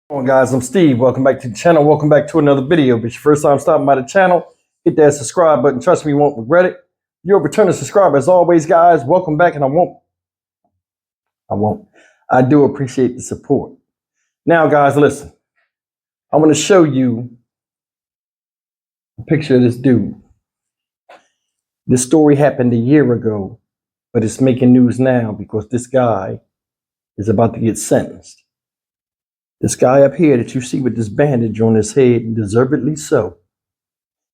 Come on guys, I'm Steve. Welcome back to the channel. Welcome back to another video. If it's your first time stopping by the channel, hit that subscribe button. Trust me, you won't regret it. You're a returning subscriber. As always, guys, welcome back, and I do appreciate the support. Now, guys, listen. I want to show you a picture of this dude. This story happened a year ago, but it's making news now because this guy is about to get sentenced. This guy up here that you see with this bandage on his head, and deservedly so,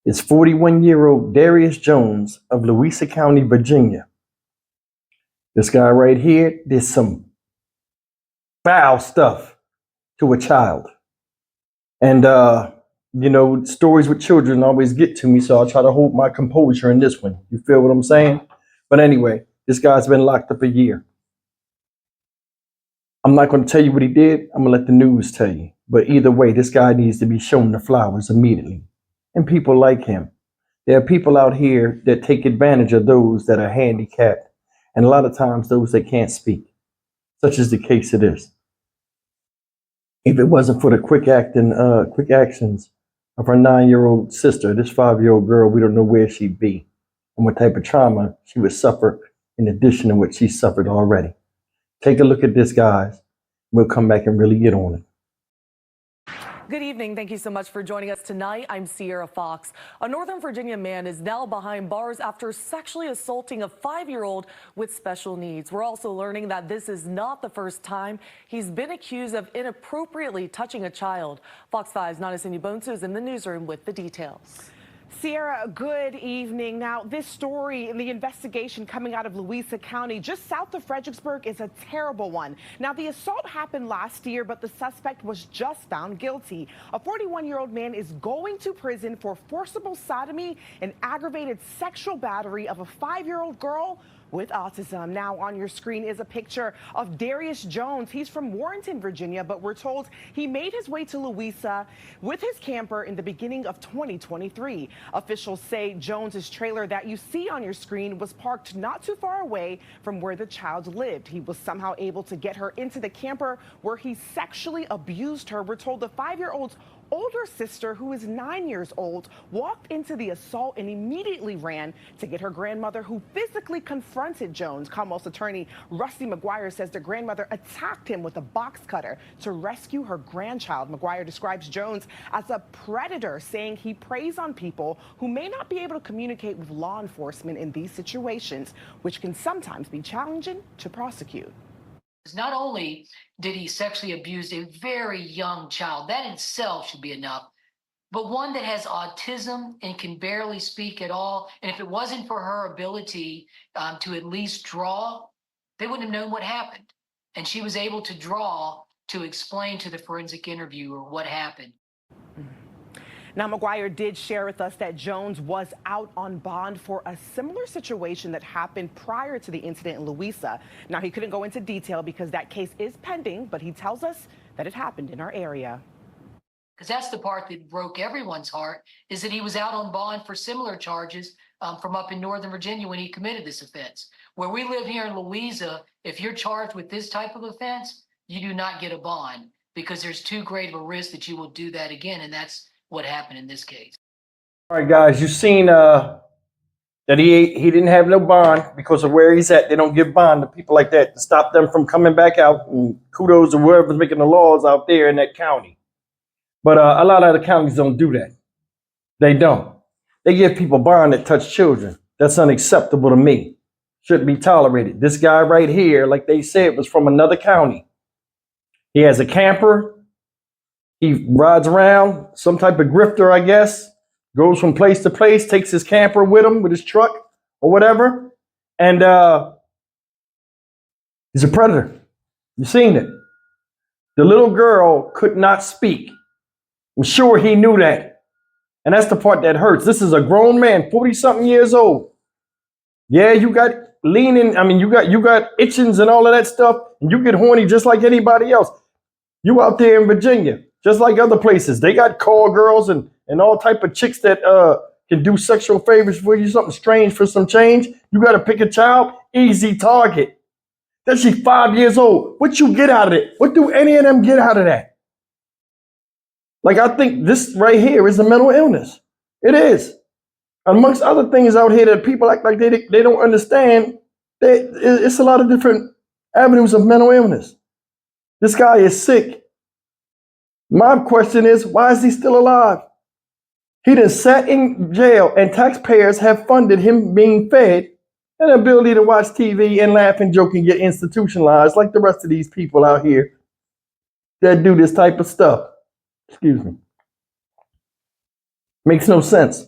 is 41-year-old Darius Jones of Louisa County, Virginia. This guy right here did some foul stuff to a child. And, stories with children always get to me, so I'll try to hold my composure in this one. You feel what I'm saying? But anyway, this guy's been locked up a year. I'm not going to tell you what he did. I'm going to let the news tell you. But either way, this guy needs to be shown the flowers immediately. And people like him. There are people out here that take advantage of those that are handicapped, and a lot of times those that can't speak, such as the case it is. If it wasn't for the quick actions of her 9-year-old sister, this 5-year-old girl, we don't know where she'd be and what type of trauma she would suffer in addition to what she suffered already. Take a look at this, guys. We'll come back and really get on it. Good evening. Thank you so much for joining us tonight. I'm Sierra Fox. A Northern Virginia man is now behind bars after sexually assaulting a 5-year-old with special needs. We're also learning that this is not the first time he's been accused of inappropriately touching a child. Fox 5's Nanasini Bonsu is in the newsroom with the details. Sierra, good evening. Now, this story in the investigation coming out of Louisa County, just south of Fredericksburg, is a terrible one. Now, the assault happened last year, but the suspect was just found guilty. A 41-year-old man is going to prison for forcible sodomy and aggravated sexual battery of a 5-year-old girl with autism. Now on your screen is a picture of Darius Jones. He's from Warrenton, Virginia, but we're told he made his way to Louisa with his camper in the beginning of 2023. Officials say Jones's trailer that you see on your screen was parked not too far away from where the child lived. He was somehow able to get her into the camper where he sexually abused her. We're told the 5-year-old's older sister, who is 9 years old, walked into the assault and immediately ran to get her grandmother, who physically confronted Jones. Commonwealth's attorney Rusty McGuire says the grandmother attacked him with a box cutter to rescue her grandchild. McGuire describes Jones as a predator, saying he preys on people who may not be able to communicate with law enforcement in these situations, which can sometimes be challenging to prosecute. Not only did he sexually abuse a very young child, that in itself should be enough, but one that has autism and can barely speak at all. And if it wasn't for her ability to at least draw, they wouldn't have known what happened. And she was able to draw to explain to the forensic interviewer what happened. Now, McGuire did share with us that Jones was out on bond for a similar situation that happened prior to the incident in Louisa. Now, he couldn't go into detail because that case is pending, but he tells us that it happened in our area. Because that's the part that broke everyone's heart, is that he was out on bond for similar charges from up in Northern Virginia when he committed this offense. Where we live here in Louisa, if you're charged with this type of offense, you do not get a bond because there's too great of a risk that you will do that again, and that's what happened in this case. All right, guys, you've seen that he didn't have no bond because of where he's at. They don't give bond to people like that to stop them from coming back out. And kudos to whoever's making the laws out there in that county. But a lot of other counties don't do that. They don't. They give people bond that touch children. That's unacceptable to me. Shouldn't be tolerated. This guy right here, like they said, was from another county. He has a camper. He rides around, some type of grifter, I guess, goes from place to place, takes his camper with him, with his truck or whatever. And he's a predator. You've seen it. The little girl could not speak. I'm sure he knew that. And that's the part that hurts. This is a grown man, 40-something years old. Yeah, you got leaning. I mean, you got itchings and all of that stuff. And you get horny just like anybody else. You out there in Virginia. Just like other places, they got call girls and all type of chicks that can do sexual favors for you, something strange for some change. You got to pick a child, easy target. That she's 5 years old. What you get out of it? What do any of them get out of that? Like, I think this right here is a mental illness. It is. Amongst other things out here that people act like they don't understand, it's a lot of different avenues of mental illness. This guy is sick. My question is, why is he still alive? He done sat in jail and taxpayers have funded him being fed an ability to watch TV and laugh and joke and get institutionalized like the rest of these people out here that do this type of stuff. Excuse me. Makes no sense.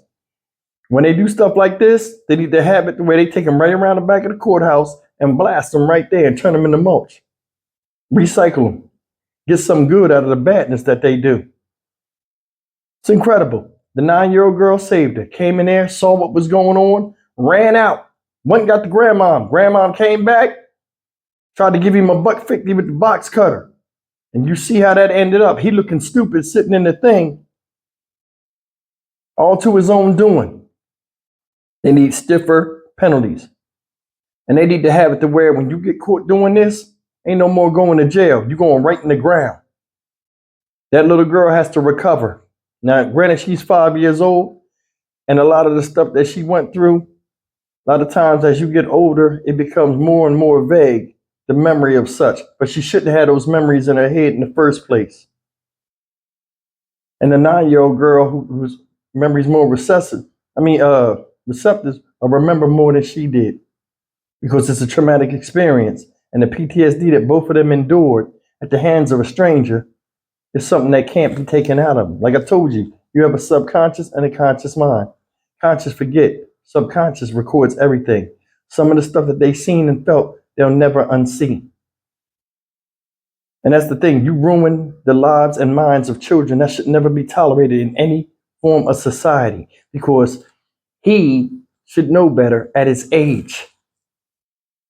When they do stuff like this, they need to have it the way they take them right around the back of the courthouse and blast them right there and turn them into mulch. Recycle them. Get some good out of the badness that they do. It's incredible. The 9-year-old girl saved her, came in there, saw what was going on, ran out, went and got the grandmom. Grandmom came back, tried to give him a $1.50 with the box cutter. And you see how that ended up. He looking stupid sitting in the thing, all to his own doing. They need stiffer penalties. And they need to have it to where when you get caught doing this, ain't no more going to jail. You're going right in the ground. That little girl has to recover. Now, granted, she's 5 years old, and a lot of the stuff that she went through, a lot of times as you get older, it becomes more and more vague, the memory of such. But she shouldn't have had those memories in her head in the first place. And the 9-year-old girl whose memory's more receptive, will remember more than she did because it's a traumatic experience. And the PTSD that both of them endured at the hands of a stranger is something that can't be taken out of them. Like I told you, you have a subconscious and a conscious mind. Conscious forget, subconscious records everything. Some of the stuff that they've seen and felt, they'll never unsee. And that's the thing, you ruin the lives and minds of children. That should never be tolerated in any form of society because he should know better at his age.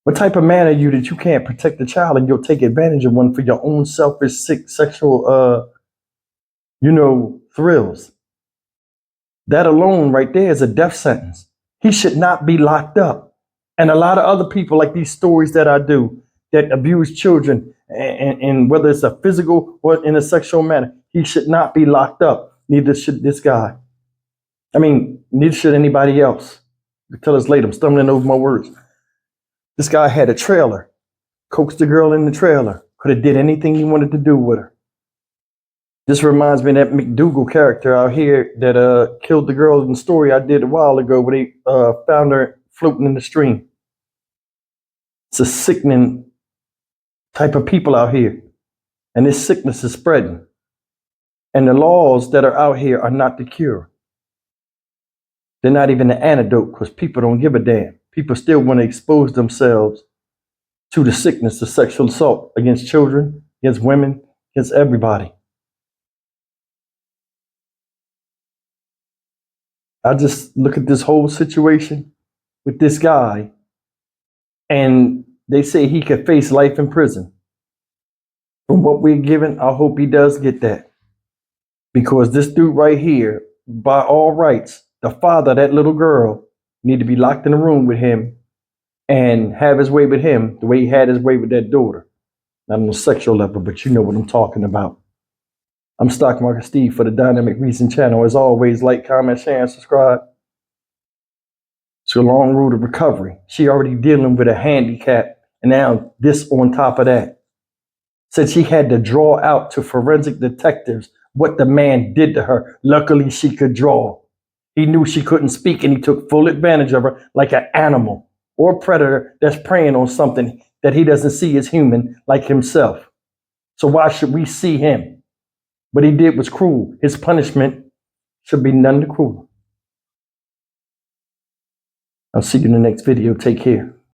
What type of man are you that you can't protect the child and you'll take advantage of one for your own selfish, sick, sexual, thrills? That alone right there is a death sentence. He should not be locked up. And a lot of other people like these stories that I do that abuse children and whether it's a physical or in a sexual manner, he should not be locked up. Neither should this guy. Neither should anybody else. I'll tell us later, I'm stumbling over my words. This guy had a trailer, coaxed the girl in the trailer, could have did anything he wanted to do with her. This reminds me of that McDougal character out here that killed the girl in the story I did a while ago where they found her floating in the stream. It's a sickening type of people out here. And this sickness is spreading. And the laws that are out here are not the cure. They're not even the antidote because people don't give a damn. People still want to expose themselves to the sickness of sexual assault against children, against women, against everybody. I just look at this whole situation with this guy, and they say he could face life in prison. From what we're given, I hope he does get that. Because this dude right here, by all rights, the father of that little girl, need to be locked in a room with him and have his way with him the way he had his way with that daughter. Not on a sexual level, but you know what I'm talking about. I'm Stock Market Steve for the Dynamic Reason channel. As always, like, comment, share, and subscribe. It's a long road to recovery. She already dealing with a handicap, and now this on top of that. Said she had to draw out to forensic detectives what the man did to her. Luckily, she could draw. He knew she couldn't speak, and he took full advantage of her like an animal or a predator that's preying on something that he doesn't see as human like himself. So why should we see him? What he did was cruel. His punishment should be none the crueler. I'll see you in the next video. Take care.